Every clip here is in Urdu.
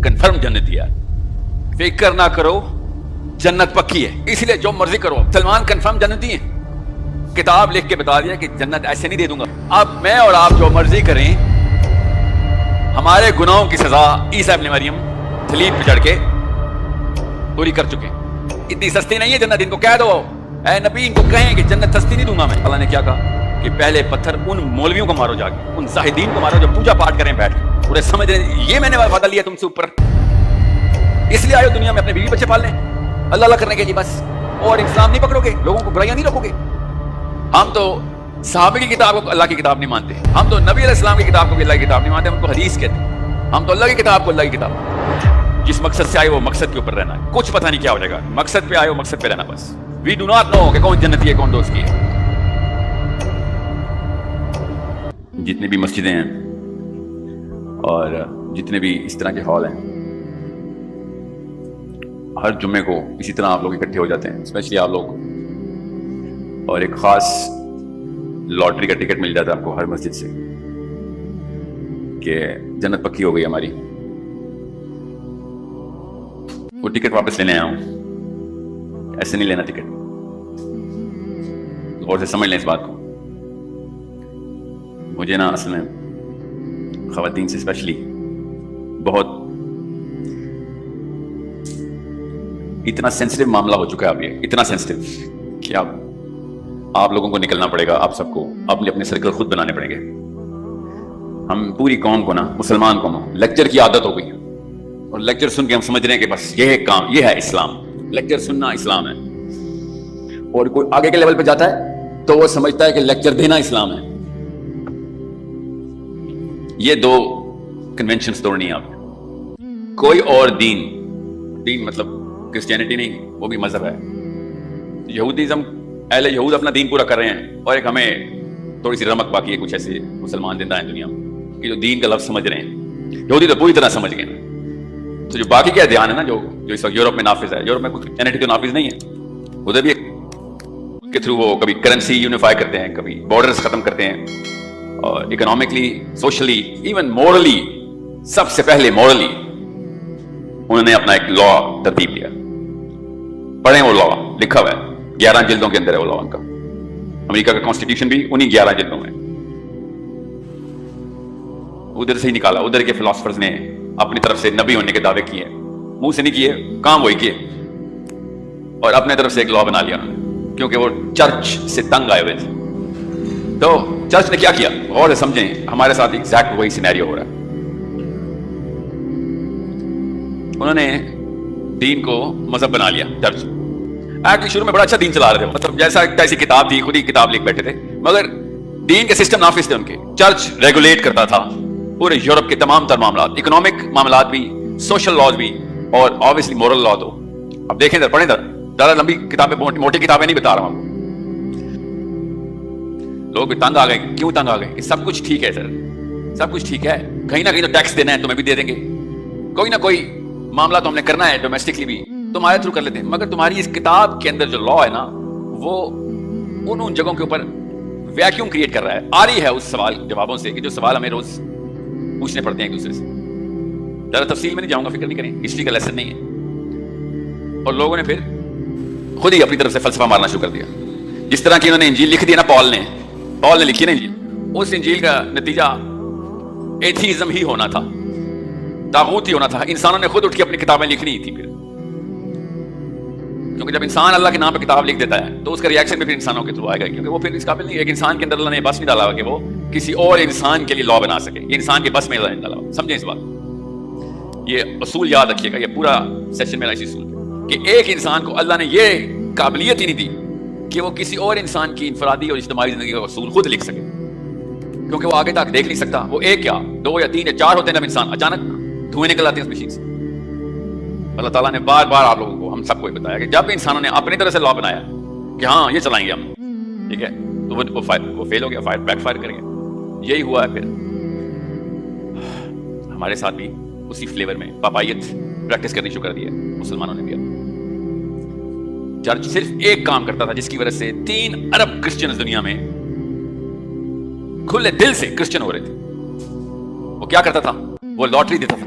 کنفرم جنت دیا. فکر نہ کرو جنت پکی ہے, اس لیے جو مرضی کرو. سلمان کنفرم جنتی ہیں, کتاب لکھ کے بتا دیا کہ جنت ایسے نہیں دے دوں گا. اب میں اور آپ جو مرضی کریں, ہمارے گناہوں کی سزا عیسیٰ ابن مریم صلیب پہ چڑھ کے پوری کر چکے. اتنی سستی نہیں ہے جنت. ان کو کہہ دو اے نبی, ان کو کہیں کہ جنت سستی نہیں دوں گا میں. اللہ نے کیا کہا کہ پہلے پتھر ان مولویوں کو مارو جا کے, ان زاہدین کو مارو جو پوجا پاٹ کریں بیٹھ کے, پورے سمجھ رہے ہیں یہ میں نے وعدہ لیا تم سے اوپر, اس لیے آئے ہو دنیا میں اپنے بیوی بچے پال لیں اللہ اللہ کرنے کے لیے بس. اور اسلام نہیں پکڑو گے, لوگوں کو برائیاں نہیں روکو گے. ہم تو صحابہ کی کتاب کو اللہ کی کتاب نہیں مانتے, ہم تو نبی علیہ السلام کی کتاب کو بھی اللہ کی کتاب نہیں مانتے, ہم ان کو حدیث کہتے ہیں. ہم تو اللہ کی کتاب کو اللہ کی کتاب, جس مقصد سے آئے وہ مقصد کے اوپر رہنا ہے. کچھ پتہ نہیں کیا ہو جائے گا, مقصد پہ آئے وہ مقصد پہ رہنا بس. وی ڈو ناٹ نو کہ کون جنتی ہے کون دوست کی ہے. جتنی بھی مسجدیں ہیں اور جتنے بھی اس طرح کے ہال ہیں, ہر جمعے کو اسی طرح آپ لوگ اکٹھے ہو جاتے ہیں, اسپیشلی آپ لوگ, اور ایک خاص لاٹری کا ٹکٹ مل جاتا ہے آپ کو ہر مسجد سے کہ جنت پکی ہو گئی ہماری. وہ ٹکٹ واپس لینے آیا ہوں, ایسے نہیں لینا ٹکٹ, غور سے سمجھ لیں اس بات کو. مجھے نا اصل میں خواتین سے اسپیشلی بہت اتنا سینسٹیو معاملہ ہو چکا ہے اب, یہ اتنا سینسٹیو کہ آپ لوگوں کو نکلنا پڑے گا, آپ سب کو اپنے سرکل خود بنانے پڑیں گے. ہم پوری قوم کو نا, مسلمان قوم, لیکچر کی عادت ہو گئی, اور لیکچر سن کے ہم سمجھ رہے ہیں کہ بس یہ ہے کام, یہ ہے اسلام, لیکچر سننا اسلام ہے. اور کوئی آگے کے لیول پہ جاتا ہے تو وہ سمجھتا ہے کہ لیکچر دینا اسلام ہے. یہ دو کنونشنز توڑنی ہے آپ. کوئی اور دین مطلب کرسچینٹی نہیں, وہ بھی مذہب ہے. یہودیزم, اہل یہود اپنا دین پورا کر رہے ہیں, اور ایک ہمیں تھوڑی سی رمق باقی ہے, کچھ ایسے مسلمان زندہ ہیں دنیا میں کہ جو دین کا لفظ سمجھ رہے ہیں. یہودی تو پوری طرح سمجھ گئے نا. تو جو باقی کیا دھیان ہے نا, جو اس وقت یورپ میں نافذ ہے, یورپ میں کچھ کرسچینٹی تو نافذ نہیں ہے, ادھر بھی کے تھرو وہ کبھی کرنسی یونیفائی کرتے ہیں, کبھی بارڈرز ختم کرتے ہیں, اور اکنامکلی, سوشلی, ایون مورلی, سب سے پہلے مورلی انہوں نے اپنا ایک لا ترتیب دیا. پڑھیں وہ لا, لکھا ہوا ہے 11 جلدوں کے اندر ہے وہ لا ان کا. امریکہ کا کانسٹیٹیوشن بھی انہی 11 جلدوں میں, ادھر سے ہی نکالا. ادھر کے فلاسفرز نے اپنی طرف سے نبی ہونے کے دعوے کیے, منہ سے نہیں کیے, کام وہی کیے, اور اپنے طرف سے ایک لا بنا لیا انہوں نے, کیونکہ وہ چرچ سے تنگ آئے ہوئے تھے. تو چرچ نے کیا کیا, غور سے سمجھیں, ہمارے ساتھ ایگزیکٹ وہی سینیریو ہو رہا ہے. انہوں نے دین کو مذہب بنا لیا. چرچ ایکچولی شروع میں بڑا اچھا دین چلا رہے تھے, مطلب جیسی کتاب تھی خود ہی کتاب لکھ بیٹھے تھے, مگر دین کے سسٹم نافذ تھے ان کے. چرچ ریگولیٹ کرتا تھا پورے یورپ کے تمام تر معاملات, اکنامک معاملات بھی, سوشل لاز بھی, اور آبویسلی مورل لا. تو اب دیکھیں ادھر, پڑھیں ادھر, زیادہ لمبی کتابیں, موٹی کتابیں نہیں بتا رہا ہوں. لوگ بھی تنگ آ گئے. کیوں تنگ آ گئے؟ کہ سب کچھ ٹھیک ہے سر, سب کچھ ٹھیک ہے, کہیں نہ کہیں تو ٹیکس دینا ہے, تمہیں بھی دے دیں گے, کوئی نہ کوئی معاملہ تو ہم نے کرنا ہے ڈومیسٹکلی بھی, تمہارے تھرو کر لیتے ہیں. مگر تمہاری اس کتاب کے اندر جو لا ہے نا, وہ ان جگہوں کے اوپر ویکیوم کریٹ کر رہا ہے. آ رہی ہے اس سوال جوابوں سے کہ جو سوال ہمیں روز پوچھنے پڑتے ہیں ایک دوسرے سے. ذرا تفصیل میں نہیں جاؤں گا, فکر نہیں کریں, ہسٹری کا لیسن نہیں ہے. اور لوگوں نے پھر خود ہی اپنی طرف سے فلسفہ مارنا شروع کر دیا. جس طرح کی انہوں نے انجیل لکھ دی نا, پال نے لکھی نا انجیل, اس انجیل کا نتیجہ ایتھیزم ہی ہونا تھا, طاغوت ہی ہونا تھا. انسانوں نے خود اٹھ کے اپنی کتابیں لکھنی تھی پھر, کیونکہ جب انسان اللہ کے نام پہ کتاب لکھ دیتا ہے تو اس کا ریاکشن بھی پھر انسانوں کے تھرو آئے گا, کیونکہ وہ پھر اس قابل نہیں. ایک انسان کے اندر اللہ نے بس نہیں ڈالا ہوا کہ وہ کسی اور انسان کے لیے لا بنا سکے. یہ انسان کے بس میں اللہ نے ڈالا ہوا. سمجھیں اس بات, یہ اصول یاد رکھیے گا. یہ پورا سیشن میرا اسی اصول کہ ایک انسان کو اللہ نے یہ قابلیت ہی نہیں دی کہ وہ کسی اور انسان کی انفرادی اور اجتماعی زندگی کا اصول خود لکھ سکے, کیونکہ وہ آگے تک دیکھ نہیں سکتا. وہ ایک یا 2 یا 3 یا 4 ہوتے ہیں, جب انسان اچانک دھوئیں نکل آتے ہیں اس مشین سے. اللہ تعالیٰ نے بار بار آپ لوگوں کو, ہم سب کو بتایا کہ جب انسانوں نے اپنی طرح سے لا بنایا کہ ہاں یہ چلائیں گے ہم, ٹھیک ہے, تو وہ فیل ہو گیا, بیک فائر کریں گے. یہی ہوا ہے پھر ہمارے ساتھ بھی. اسی فلیور میں پاپائیت پریکٹس کرنی شروع کر دی ہے مسلمانوں نے بھی. چرچ صرف ایک کام کرتا تھا جس کی وجہ سے 3 ارب کرسچنز دنیا میں کھلے دل سے کرسچن ہو رہے تھے. وہ کیا کرتا تھا؟ وہ لاٹری دیتا تھا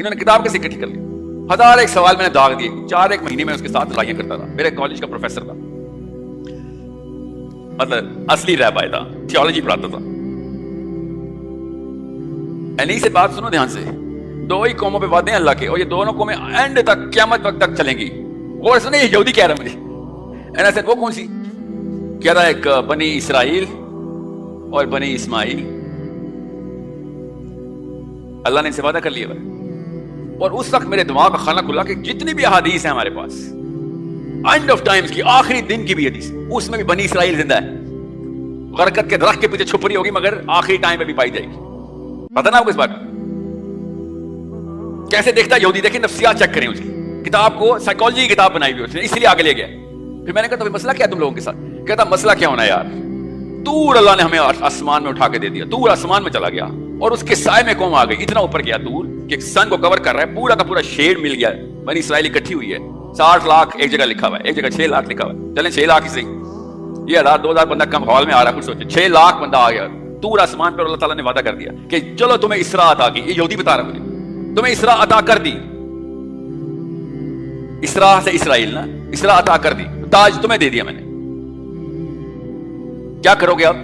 انہوں نے کتاب کیسے اکٹھی کر لی؟ 1000 ایک سوال میں نے داغ دیے، 4 ایک مہینے میں اس کے ساتھ لڑائیاں کرتا تھا. میرے کالج کا پروفیسر تھا، مطلب اصلی رہبر تھا، تھیولوجی پڑھاتا تھا. انہی سے بات سنو دھیان سے. 2 ہی قوموں پہ وعدے ہیں اللہ کے، اور یہ دونوں قومیں اینڈ تک، قیامت وقت تک چلیں گی. غور سے نہیں، یہودی کہہ رہا مجھے. اینا سے وہ کون سی کہہ رہا ہے؟ ایک بنی اسرائیل اور بنی اسماعیل. اللہ نے ان سے وعدہ کر لیا ہے. اور اس وقت میرے دماغ کا خانہ کھلا کہ جتنی بھی احادیث ہیں ہمارے پاس، اینڈ آف ٹائمز کی، آخری دن کی بھی حدیث، اس میں بھی بنی اسرائیل زندہ ہے. غرقت کے درخت کے پیچھے چھپ رہی ہوگی مگر آخری ٹائم میں بھی پائی جائے گی. پتہ نا آپ کو اس بات کا؟ کیسے دیکھتا ہے یہودی؟ دیکھیں نفسیات چیک کریں اس کی کتاب کو، سائیکالوجی کی کتاب بنائی ہوئی اس نے، اس لیے آگے لے گیا. پھر میں نے کہا تو مسئلہ کیا ہے تم لوگوں کے ساتھ؟ کہتا مسئلہ کیا ہونا ہے یار، طور اللہ نے ہمیں آسمان میں اٹھا کے دے دیا. طور آسمان میں چلا گیا اور اس کے سائے میں قوم آ گئی. اتنا اوپر گیا طور کہ سن کو کور کر رہا ہے، پورا کا پورا شیڈ مل گیا. بنی اسرائیل اکٹھی ہوئی ہے. 60 لاکھ ایک جگہ لکھا ہوا ہے، ایک جگہ 6 لاکھ لکھا ہوا ہے. چلیں 6 لاکھ ہی صحیح، یہ 1000-2000 بندہ کم ہال میں آ رہا ہے. کچھ سوچے 6 لاکھ بندہ آ گیا طور آسمان پر. اللہ تعالیٰ نے وعدہ کر دیا کہ چلو تمہیں اسراء عطا کی. یہ یہودی بتا رہا مجھے، تمہیں اسراء عطا کر دی. اسراء سے اسرائیل نا، اسراء عطا کر دی، تاج تمہیں دے دیا میں نے. کیا کرو گے اب؟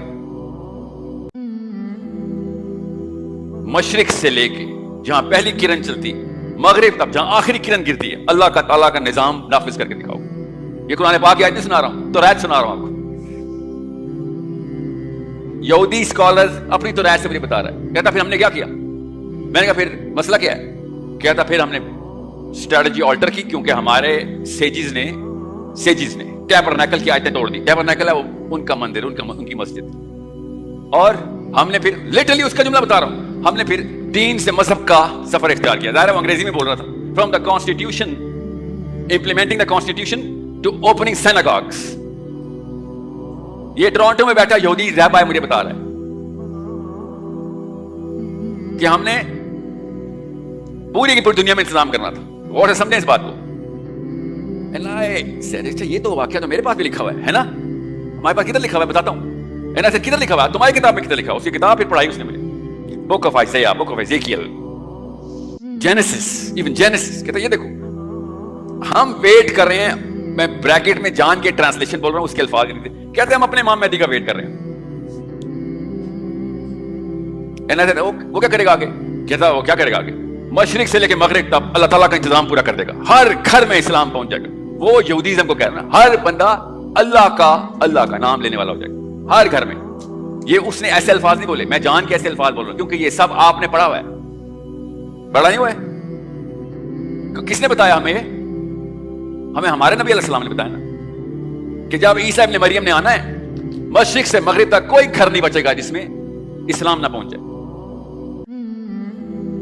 مشرق سے لے کے جہاں پہلی کرن چلتی، مغرب تک جہاں آخری کرن گرتی ہے، اللہ کا تعالیٰ کا نظام نافذ کر کے دکھاؤ. یہ قرآن پاک کی آیت نہیں سنا رہا ہوں، تو رایت سنا رہا ہوں آپ کو. یہودی اسکالرز اپنی تو رایت سے مجھے بتا رہا ہے. کہتا پھر ہم نے کیا کیا؟ میں نے کہا پھر مسئلہ کیا ہے؟ کہتا پھر ہم نے اسٹریٹجی آلٹر کی، کیونکہ ہمارے سیجز نے ٹیبرنیکل کی آیتیں توڑ دی. ٹیبرنیکل ہے وہ ان کا مندر، ان کی مسجد. اور ہم نے پھر لٹرلی اس کا جملہ بتا رہا ہوں، ہم نے پھر دین سے مذہب کا سفر اختیار کیا. ظاہر ہے وہ انگریزی میں بول رہا تھا. From the constitution, implementing the constitution to opening synagogues. یہ ٹورانٹو میں بیٹھا یہودی رہبر مجھے بتا رہا ہے کہ ہم نے پوری کی پوری دنیا میں انتظام کرنا تھا. اور سمجھیں اس بات کو. یہ تو واقعہ تو میرے پاس بھی لکھا ہوا ہے نا. ہمارے پاس کدھر لکھا ہوا ہے بتاتا ہوں. کدھر لکھا ہوا ہے؟ تمہاری کتاب میں کدھر لکھا ہوا؟ اس کی کتاب پھر پڑھائی اس نے مجھے. Book of Isaiah, book of Ezekiel, Genesis, even Genesis. کہتا یہ دیکھو ہم ویٹ کر رہے ہیں. میں بریکٹ میں جان کے ٹرانسلیشن بول رہا ہوں، اس کے الفاظ نہیں تھے. کہتے ہم اپنے امام مہدی کا ویٹ کر رہے ہیں. وہ کیا کرے گا آگے؟ کہتا وہ کیا کرے گا آگے؟ مشرق سے لے کے مغرب تک اللہ تعالیٰ کا انتظام پورا کر دے گا. ہر گھر میں اسلام پہنچ جائے گا. وہ یہودیزم کو کہہ رہا ہے، ہر بندہ اللہ کا نام لینے والا ہو جائے گا ہر گھر میں. یہ اس نے ایسے الفاظ نہیں بولے، میں جان کے ایسے الفاظ بول رہا ہوں کیونکہ یہ سب آپ نے پڑھا ہوا ہے. پڑھا نہیں ہوا ہے؟ کس نے بتایا ہمیں ہمارے نبی علیہ السلام نے بتایا نا کہ جب عیسیٰ ابن مریم نے آنا ہے، مشرق سے مغرب تک کوئی گھر نہیں بچے گا جس میں اسلام نہ پہنچ جائے.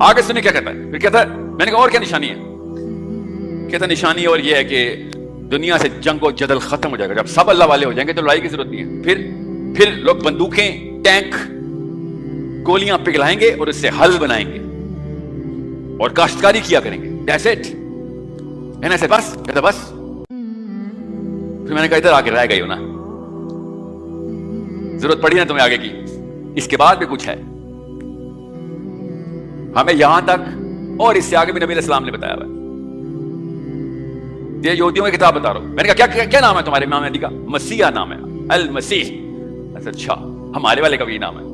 آگے سنیں کیا کہتا ہے. پھر کہتا ہے، میں نے کہا اور کیا نشانی ہے؟ کہتا نشانی اور یہ ہے کہ دنیا سے جنگ و جدل ختم ہو جائے گا. جب سب اللہ والے ہو جائیں گے تو لڑائی کی ضرورت نہیں ہے. پھر لوگ بندوقیں، ٹینک، گولیاں پگھلائیں گے اور اس سے حل بنائیں گے اور کاشتکاری کیا کریں گے. That's it. ہے نا؟ بس کہتا بس. پھر میں نے کہا ادھر آگے رہ گئی ہو نا، ضرورت پڑی نا تمہیں آگے کی. اس کے بعد بھی کچھ ہے ہمیں یہاں تک، اور اس سے آگے بھی نبی علیہ السلام نے بتایا ہوا ہے. یہ یہودیوں کی کتاب بتا رہا ہوں. میں نے کہا کیا نام ہے تمہارے امام مہدی کا؟ مسیح نام ہے، المسیح. اچھا ہمارے والے کا بھی نام ہے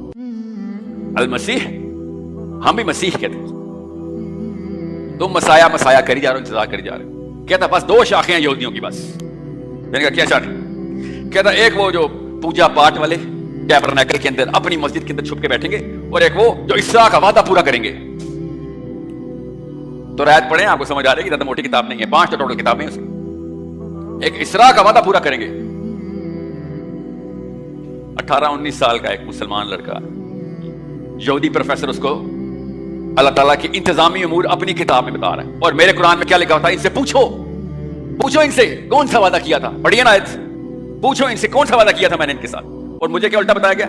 المسیح. ہم بھی مسیح کہتے ہیں. تم مسایا کری جا رہے ہو، انتظار کری جا رہے ہو. کہتا بس 2 شاخیں ہیں یہودیوں کی بس. میں نے کہا کیا شاخیں؟ کہتا ایک وہ جو پوجا پاٹ والے ٹیبرنیکل کے اندر اپنی مسجد کے اندر چھپ کے بیٹھیں گے، اور ایک وہ جو اسراء کا وعدہ پورا کریں گے. تو رعایت پڑھیں، آپ کو سمجھ آ رہی ہے کہ زیادہ موٹی کتاب نہیں ہے، 5 ٹوٹل کتابیں اس کی. ایک اسراء کا وعدہ پورا کریں گے. 18-19 سال کا ایک مسلمان لڑکا، یہودی پروفیسر، اس کو اللہ تعالیٰ کی انتظامی امور اپنی کتاب میں بتا رہا ہے. اور میرے قرآن میں کیا لکھا ہوتا ہے؟ ان سے پوچھو ان سے کون سا وعدہ کیا تھا. پڑھیے نا آیت. پوچھو ان سے کون سا وعدہ کیا تھا میں نے ان کے ساتھ. اور مجھے کیا الٹا بتایا گیا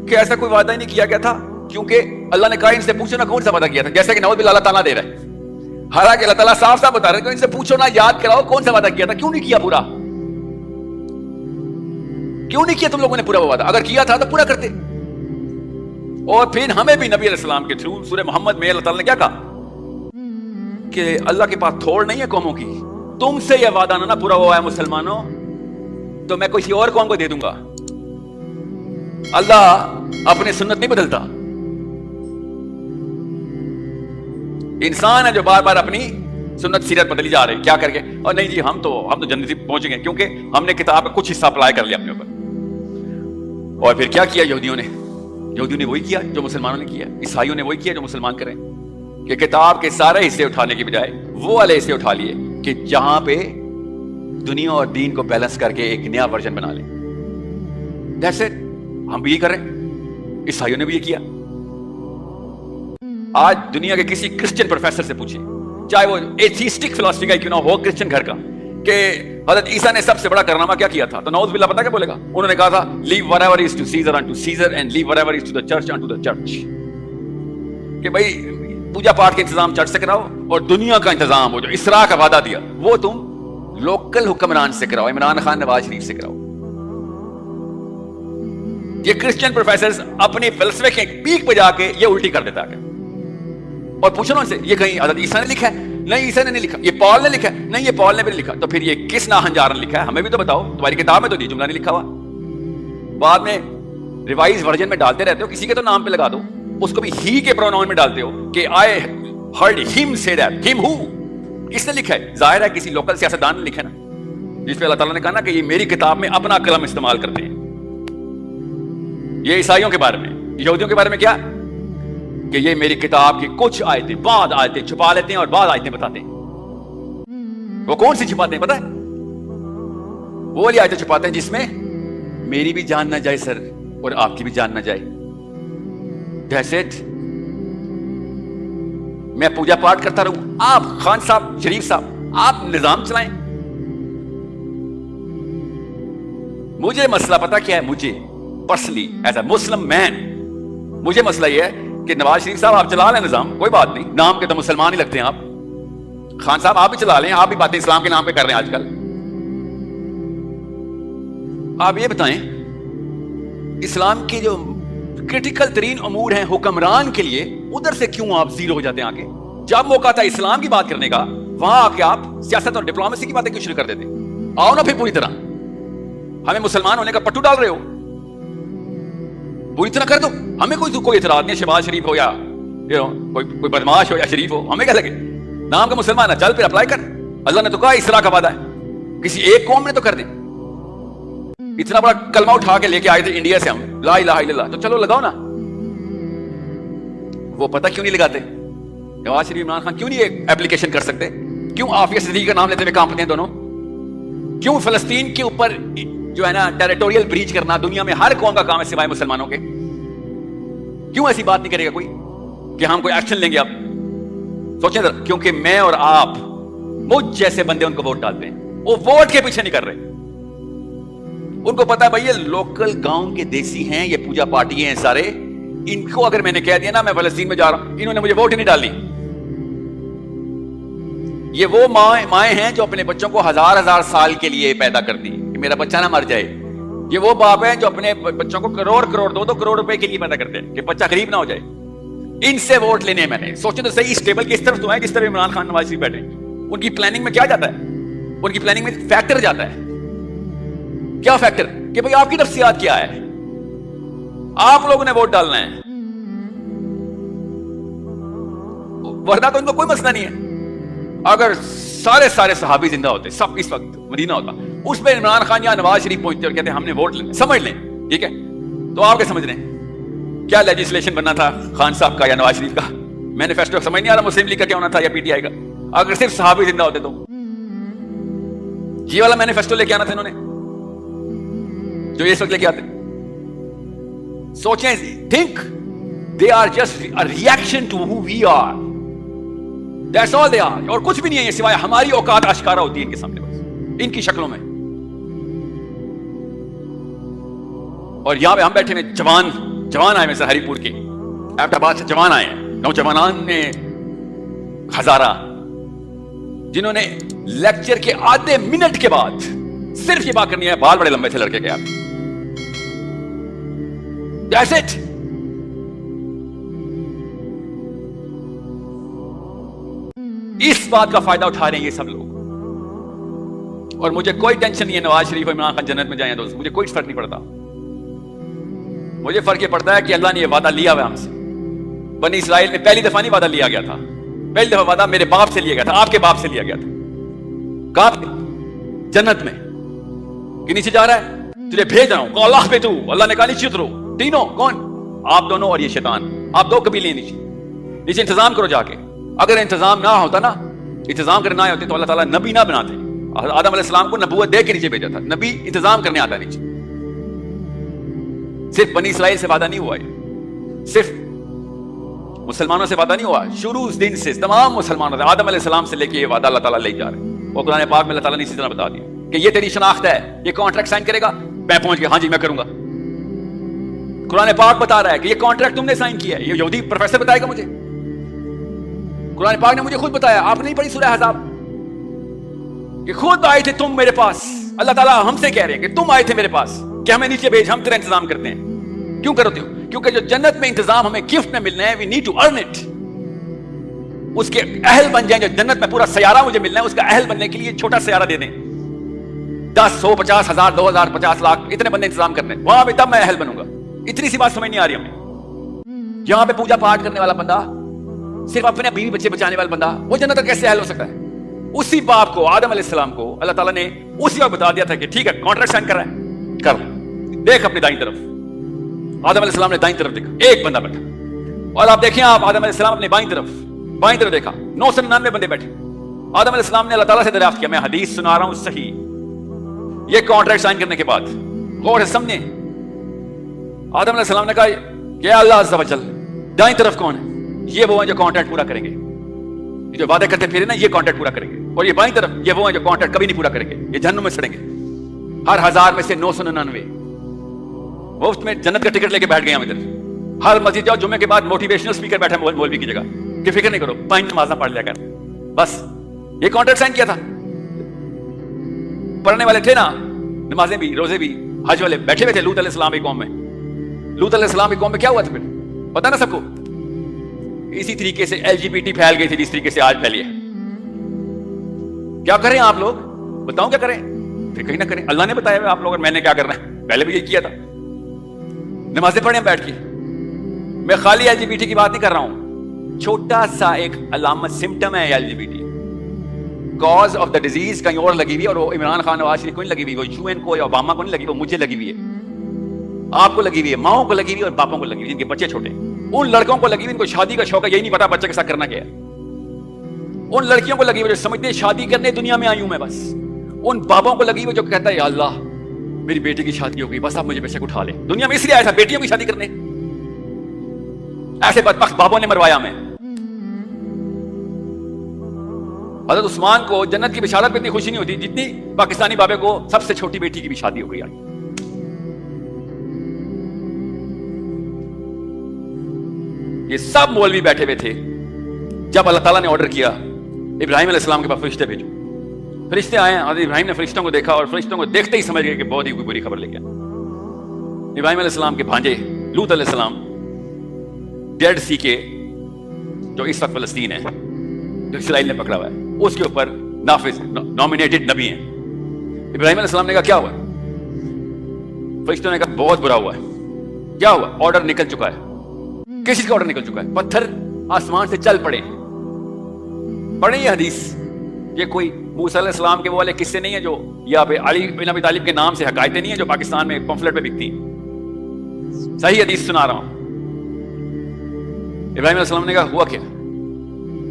کہ ایسا کوئی وعدہ ہی نہیں کیا گیا تھا، کیونکہ اللہ نے کہا ان سے پوچھو نا کون سا وعدہ کیا تھا. جیسا کہ نعوذ باللہ اللہ تعالیٰ دے رہا ہے. حالانکہ اللہ تعالیٰ صاف صاف بتا رہے ہیں کہ ان سے پوچھو نا، یاد کراؤ کون سا وعدہ کیا تھا. کیوں نہیں کیا پورا؟ کیوں نہیں کیا تم لوگوں نے پورا وعدہ؟ اگر کیا تھا تو پورا کرتے. اور پھر ہمیں بھی نبی علیہ السلام کے تھرو سورہ محمد میں اللہ تعالیٰ نے کیا کہا کہ اللہ کے پاس تھوڑ نہیں ہے قوموں کی. تم سے یہ وعدہ نہ پورا ہوا ہے مسلمانوں تو میں کسی اور قوم کو دے دوں گا. اللہ اپنی سنت نہیں بدلتا. انسان ہے جو بار بار اپنی سنت سیرت بدلی جا رہے کیا کر کے, اور نہیں جی ہم تو جنتی پہنچ گئے کیونکہ ہم نے کتاب کا کچھ حصہ اپلائی کر لیا اپنے اوپر. اور پھر کیا کیا یہودیوں نے وہی کیا جو مسلمانوں نے کیا, عیسائیوں نے وہی کیا جو مسلمان کریں, کہ کتاب کے سارے حصے اٹھانے کی بجائے وہ والے حصے اٹھا لیے کہ جہاں پہ دنیا اور دین کو بیلنس کر کے ایک نیا ورژن بنا لیں. That's it. ہم بھی یہ کر رہے ہیں, عیسائیوں نے بھی یہ کیا. آج دنیا کے کسی کرسچن پروفیسر سے پوچھیں, چاہے وہ ایتھیسٹک فلسفی کا کیوں نہ ہو, کرسچن گھر کا, کہ حضرت عیسیٰ نے سب سے بڑا کارنامہ کیا کیا تھا, تو نعوذ باللہ پتہ کیا بولے گا؟ انہوں نے کہا تھا leave whatever is to Caesar unto Caesar and leave whatever is to the church unto the church. کہ بھائی پوجا پاٹ کے انتظام چرچ سے کراؤ اور دنیا کا انتظام وہ جو اسراء کا وعدہ دیا وہ تم لوکل حکمران سے کراؤ, عمران خان نواز شریف سے کراؤ. یہ کرسچن پروفیسرز اپنی فلسفے کے پیک پہ جا کے یہ الٹی کر دیتا ہے. اور پوچھو نا ان سے, یہ کہیں حضرت عیسیٰ نے لکھا ہے؟ نہیں عیسیٰ نے نہیں لکھا. یہ پال نے لکھا ہے؟ نہیں یہ پال نے بھی نہیں لکھا. تو پھر یہ کس ناہنجار نے لکھا ہے؟ ہمیں بھی تو بتاؤ, تمہاری کتاب میں تو یہ جملہ نہیں لکھا ہوا. بعد میں ریوائز ورژن میں ڈالتے رہتے ہو, کسی کے تو نام پہ لگا دو, اس کو بھی ہی کے پروناؤن میں ڈالتے ہو کہ I heard him say that. Him who? کس نے لکھا ہے؟ ظاہر ہے کسی لوکل سیاستدان نے لکھا نا, جس پہ اللہ تعالیٰ نے کہا نا کہ یہ میری کتاب میں اپنا قلم استعمال کرتے ہیں. یہ عیسائیوں کے بارے میں. یہودیوں کے بارے میں کیا کہ یہ میری کتاب کی کچھ آیتیں بعد آیتیں چھپا لیتے ہیں اور بعد آیتیں بتاتے ہیں. وہ کون سی چھپاتے ہیں پتہ ہے؟ وہ والی آیتیں چھپاتے ہیں جس میں میری بھی جان نہ جائے سر اور آپ کی بھی جان نہ جائے. That's it. میں پوجا پاٹ کرتا رہوں, آپ خان صاحب شریف صاحب آپ نظام چلائیں. مجھے مسئلہ پتہ کیا ہے؟ مجھے پرسنلی ایز اے مسلم مین مجھے مسئلہ یہ ہے کہ نواز شریف صاحب آپ چلا لیں نظام, کوئی بات نہیں, نام کے تو مسلمان ہی لگتے ہیں آپ. خان صاحب آپ بھی چلا لیں, آپ بھی باتیں اسلام کے نام پہ کر رہے ہیں آج کل. آپ یہ بتائیں اسلام کے جو کرٹیکل ترین امور ہیں حکمران کے لیے, ادھر سے کیوں آپ زیرو ہو جاتے ہیں آگے؟ جب موقع تھا اسلام کی بات کرنے کا وہاں آ کے آپ سیاست اور ڈپلومیسی کی باتیں کیوں شروع کر دیتے؟ آؤ نا پھر پوری طرح, ہمیں مسلمان ہونے کا پٹو ڈال رہے ہو, پوری طرح کر دو. ہمیں کوئی اعتراض نہیں, شہباز شریف ہو یا کوئی بدماش ہو یا شریف ہو, ہمیں کیا لگے, نام کا مسلمان ہے, چل پھر اپلائی کر. اللہ نے تو کہا اسراء کا وعدہ ہے, کسی ایک قوم نے تو کر دیں. اتنا بڑا کلمہ اٹھا کے لے کے آئے تھے انڈیا سے ہم, لا الہ الا اللہ, تو چلو لگاؤ نا. وہ پتہ کیوں نہیں لگاتے؟ نواز شریف عمران خان کیوں نہیں ایک اپلیکیشن کر سکتے؟ کیوں عافیہ صدیقی کا نام لیتے ہوئے کانپتے ہیں دونوں؟ کیوں فلسطین کے اوپر جو ہے نا ٹیریٹوریل بریچ کرنا دنیا میں ہر قوم کا کام ہے سوائے مسلمانوں کے, کیوں ایسی بات نہیں کرے گا کوئی کہ ہم کوئی ایکشن لیں گے؟ آپ سوچیں ذرا, کیونکہ میں اور آپ مجھ جیسے بندے ان کو ووٹ ڈالتے ہیں, وہ ووٹ کے پیچھے نہیں کر رہے. ان کو پتا ہے بھائی یہ لوکل گاؤں کے دیسی ہیں, یہ پوجا پاٹی ہیں سارے, ان کو اگر میں نے کہہ دیا نا میں فلسطین میں جا رہا ہوں, انہوں نے مجھے ووٹ ہی نہیں ڈالی. یہ وہ مائیں ہیں جو اپنے بچوں کو ہزار سال کے لیے پیدا کرتی ہیں کہ میرا بچہ نہ مر جائے. یہ وہ باپ ہیں جو اپنے بچوں کو کروڑ 2 کروڑ روپے کے لیے پیدا کرتے ہیں کہ بچہ غریب نہ ہو جائے. ان سے ووٹ لینے ہیں میں نے. سوچیں تو صحیح, اس ٹیبل کی اس طرف تو ہے جس طرف عمران خان نواز شریف بیٹھے. ان کی پلاننگ میں کیا جاتا ہے؟ ان کی پلاننگ میں فیکٹر جاتا ہے. کیا فیکٹر؟ کہ بھئی آپ کی نفسیات کیا ہے, آپ لوگوں نے ووٹ ڈالنا ہے, ورنہ تو ان کو کوئی مسئلہ نہیں ہے. اگر سارے صحابی زندہ ہوتے, سب اس وقت مدینہ ہوتا, اس میں عمران خان یا نواز شریف پہنچتے اور کہتے ہیں ہم نے ووٹ لیں, سمجھ لیں, ٹھیک ہے, تو آپ کیا سمجھ رہے ہیں کیا لیجسلیشن بننا تھا خان صاحب کا یا نواز شریف کا؟ مینیفیسٹو سمجھ نہیں آ رہا مسلم لیگ کا کیا ہونا تھا یا پی ٹی آئی کا. اگر صرف صحابی زندہ ہوتے تو یہ والا مینیفیسٹو لے کے آنا تھا انہوں نے جو یہ اس وقت لے کے آتے. سوچیں, think they are just a reaction to who we are. That's all they are. اور کچھ بھی نہیں ہے یہ سوائے ہماری اوقات آشکارا ہوتی ہے ان کے سامنے, بس ان کی شکلوں میں. اور یہاں پہ ہم بیٹھے ہیں جوان آئے ہیں ہری پور کے, ایبٹ آباد سے جوان آئے ہیں, نوجوانان میں ہزارہ, جنہوں نے لیکچر کے آدھے منٹ کے بعد صرف یہ بات کرنی ہے بال بڑے لمبے تھے لڑکے کے. آپ That's it. اس بات کا فائدہ اٹھا رہے ہیں یہ سب لوگ. اور مجھے کوئی ٹینشن نہیں ہے نواز شریف اور عمران خان جنت میں جائیں دوست, مجھے کوئی فرق نہیں پڑتا. مجھے فرق یہ پڑتا ہے کہ اللہ نے یہ وعدہ لیا ہوا ہم سے. بنی اسرائیل میں پہلی دفعہ نہیں وعدہ لیا گیا تھا, پہلی دفعہ وعدہ میرے باپ سے لیا گیا تھا, آپ کے باپ سے لیا گیا تھا. کہاں جنت میں کہ نیچے جا رہا ہے تجھے بھیج رہا ہوں, اللہ پہ تو, اللہ نے کہا نیچے اترو. تینوں کون؟ آپ دونوں اور یہ شیطان, آپ دو قبیلے نیچے انتظام کرو جا کے. اگر انتظام نہ ہوتا نا, انتظام کرنے نہ ہوتے تو اللہ تعالیٰ نبی نہ بناتے. آدم علیہ السلام کو نبوت دے کے نیچے بھیجا تھا, نبی انتظام کرنے آتا نیچے. صرف بنی اسرائیل سے وعدہ نہیں ہوا ہے, صرف مسلمانوں سے وعدہ نہیں ہوا, شروع اس دن سے تمام مسلمانوں سے, آدم علیہ السلام سے لے کے یہ وعدہ اللہ تعالیٰ لے جا رہے ہیں. اور قرآن پاک میں اللہ تعالیٰ نے اسی طرح بتا دیا کہ یہ تیری شناخت ہے, یہ کانٹریکٹ سائن کرے گا, میں پہنچ گیا, ہاں جی میں کروں گا. قرآن پاک بتا رہا ہے کہ یہ کانٹریکٹ تم نے سائن کیا ہے. یہ یہودی پروفیسر بتائے گا مجھے, قرآن پاک نے مجھے خود بتایا. آپ نہیں پڑھی سورہ احزاب کہ خود آئے تھے تم میرے پاس, اللہ تعالیٰ ہم سے کہہ رہے ہیں کہ تم آئے تھے میرے پاس کہ ہمیں نیچے بھیج, ہم تیرا انتظام کرتے ہیں. کیوں کرتے ہو؟ کیونکہ جو جنت میں انتظام ہمیں گفٹ میں ملنا ہے, we need to earn it. اس کے اہل بن جائیں. جو جنت میں پورا سیارہ مجھے ملنا ہے, اس کا اہل بننے کے لیے چھوٹا سیارہ دے دیں, 10 100 50 1000 2000 50 لاکھ اتنے بندے انتظام کرنے, وہاں پہ تب میں اہل بنوں گا. اتنی سی بات سمجھ نہیں آ رہی ہمیں. یہاں پہ پوجا پاٹ کرنے والا بندہ, صرف اپنے بیوی بچے بچانے والا بندہ, وہ جنت تک کیسے اہل ہو سکتا ہے؟ اسی باپ کو, آدم علیہ السلام کو, اللہ تعالیٰ نے اسی وقت بتا دیا تھا کہ ٹھیک ہے کانٹریکٹ سائن کر رہا ہے, کر دیکھ اپنی دائیں طرف. آدم علیہ السلام نے دائیں طرف دیکھا, ایک بندہ بیٹھا. اور آپ دیکھیں, آپ آدم علیہ السلام اپنے بائیں طرف دیکھا, 999 بندے بیٹھے. آدم علیہ السلام نے اللہ تعالیٰ سے دریافت کیا, میں حدیث سنا رہا ہوں صحیح, یہ کانٹریکٹ سائن کرنے کے بعد غور سے سمجھیں. آدم علیہ السلام نے کہا کہ اللہ عز و جل دائیں طرف کون ہے؟ یہ وہ ہیں جو کانٹریکٹ پورا کریں گے, جو وعدے کرتے پھرے نا, یہ کانٹریکٹ پورا کریں گے. اور یہ بائیں طرف یہ وہ ہیں جو کانٹریکٹ کبھی نہیں پورا کریں گے, یہ جہنم میں سڑیں گے. ہر 1000 میں سے 999 وہ اس میں جنت کا ٹکٹ لے کے بیٹھ گئے. ہم ادھر ہر مسجد جاؤ, جمعے کے بعد موٹیویشنل اسپیکر بیٹھا مولوی کی جگہ کہ فکر نہیں کرو, 5 نمازاں پڑھ لیا کر, بس. یہ کانٹریکٹ سائن کیا تھا. پڑھنے والے تھے نا, نمازیں بھی, روزے بھی, حج والے بیٹھے ہوئے تھے. لوط علیہ السلام کی قوم میں, لوط علیہ السلام کی قوم میں کیا ہوا تھا پھر پتہ نا سب کو. اسی طریقے سے LGBT پھیل گئی تھی جس طریقے سے آج پھیلی ہے. کیا کریں آپ لوگ, بتاؤں کیا کریں؟ پھر کہیں نہ کریں. اللہ نے بتایا آپ لوگ, اور میں نے کیا کرنا ہے, پہلے بھی یہ کیا تھا. نمازیں پڑھیں بیٹھ کے. میں خالی LGBT کی بات نہیں کر رہا ہوں, چھوٹا سا ایک علامت سمٹم ہے LGBT. Cause of the disease کہیں اور لگی ہوئی ہے, اور وہ عمران خان نواز شریف کو نہیں لگی ہوئی, وہ UN کو یا اوباما کو نہیں لگی, وہ مجھے لگی ہوئی ہے, آپ کو لگی ہوئی ہے, ماؤں کو لگی ہوئی ہے, اور باپوں کو لگی ہوئی ہے جن کے بچے چھوٹے. ان لڑکوں کو لگی ہوئی, ان کو شادی کا شوق ہے, یہی نہیں پتا بچے کے ساتھ کرنا کیا ہے. ان لڑکیوں کو لگی ہوئی جو سمجھتے ہیں شادی کرنے دنیا میں آئی ہوں میں بس. ان باپوں کو لگی ہوئی جو کہتا ہے یا اللہ میری بیٹی کی شادی ہو گئی, بس آپ مجھے بے شک اٹھا لیں. دنیا میں اس لیے آیا تھا بیٹیوں کی شادی کرنے. ایسے بدبخت باپوں نے مروایا ہمیں. حضرت عثمان کو جنت کی بشارت پہ اتنی خوشی نہیں ہوتی جتنی پاکستانی بابے کو سب سے چھوٹی بیٹی کی بھی شادی ہو گئی. یہ سب مولوی بیٹھے ہوئے تھے جب اللہ تعالیٰ نے آرڈر کیا ابراہیم علیہ السلام کے پاس فرشتے بھیجو. فرشتے آئے, حضرت ابراہیم نے فرشتوں کو دیکھا, اور فرشتوں کو دیکھتے ہی سمجھ گئے کہ بہت ہی کوئی بری خبر لے گیا. ابراہیم علیہ السلام کے بھانجے لوط علیہ السلام ڈیڈ سی کے, جو اس وقت فلسطین ہے, جو اسرائیل نے پکڑا ہوا ہے, اس کے اوپر نافذ نامینیٹڈ نبی ہیں. ابراہیم علیہ السلام نے کہا کیا ہوا؟ فرشتوں نے کہا بہت برا ہوا ہے. کیا ہوا؟ آرڈر نکل چکا ہے. کس چیز کا آرڈر نکل چکا ہے؟ پتھر آسمان سے چل پڑے. پڑھیں یہ حدیث, یہ کوئی موسیٰ علیہ السلام کے وہ والے قصے نہیں ہیں جو یا پہ علی بن ابی طالب کے نام سے حقائقیں نہیں ہیں جو پاکستان میں پمفلٹ پہ بکتی ہیں. صحیح حدیث سنا رہا ہوں. ابراہیم علیہ السلام نے کہا ہوا کیا,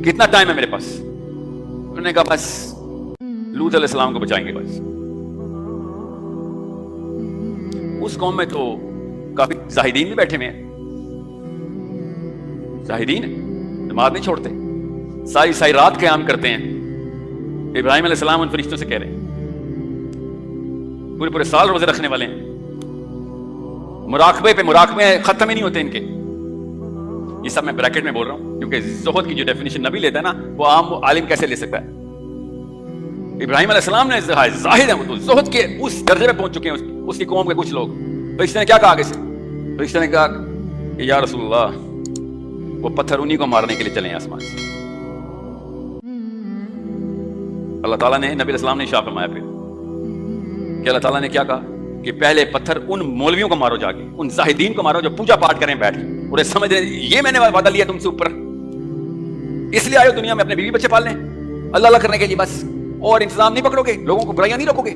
کتنا ٹائم ہے میرے پاس؟ انہوں نے کہا بس لوط علیہ السلام کو بچائیں گے بس. اس قوم میں تو کافی زاہدین بھی بیٹھے ہوئے ہیں, زاہدین نماز نہیں چھوڑتے, ساری رات قیام کرتے ہیں. ابراہیم علیہ السلام ان فرشتوں سے کہہ رہے ہیں, پورے سال روزے رکھنے والے ہیں, مراقبے ختم ہی نہیں ہوتے ان کے. یہ سب میں بریکٹ میں بول رہا ہوں کیونکہ زہد کی جو ڈیفینیشن نبی لیتا ہے نا, وہ عام عالم کیسے لے سکتا ہے. ابراہیم علیہ السلام نے زاہد ہیں, وہ تو زہد کے اس درجے پہ پہنچ چکے ہیں اس کی قوم کے کچھ لوگ. فرشتے نے کیا کہا آگے سے؟ فرشتے نے کہا کہ یا رسول اللہ وہ پتھر انہی کو مارنے کے لیے چلے ہیں آسمان سے. اللہ تعالیٰ نے نبی علیہ السلام نے ارشاد فرمایا پھر کہ اللہ تعالیٰ نے کیا کہا کہ پہلے پتھر ان مولویوں کو مارو جا کے، ان زاہدین کو مارو جو پوجا پاٹ کریں بیٹھ اور سمجھ رہے یہ میں نے وعدہ لیا تم سے اوپر، اس لیے آئے ہو دنیا میں اپنے بیوی بچے پالنے اللہ اللہ کرنے کے لیے بس، اور انتظام نہیں پکڑو گے، لوگوں کو برائیاں نہیں روکو گے.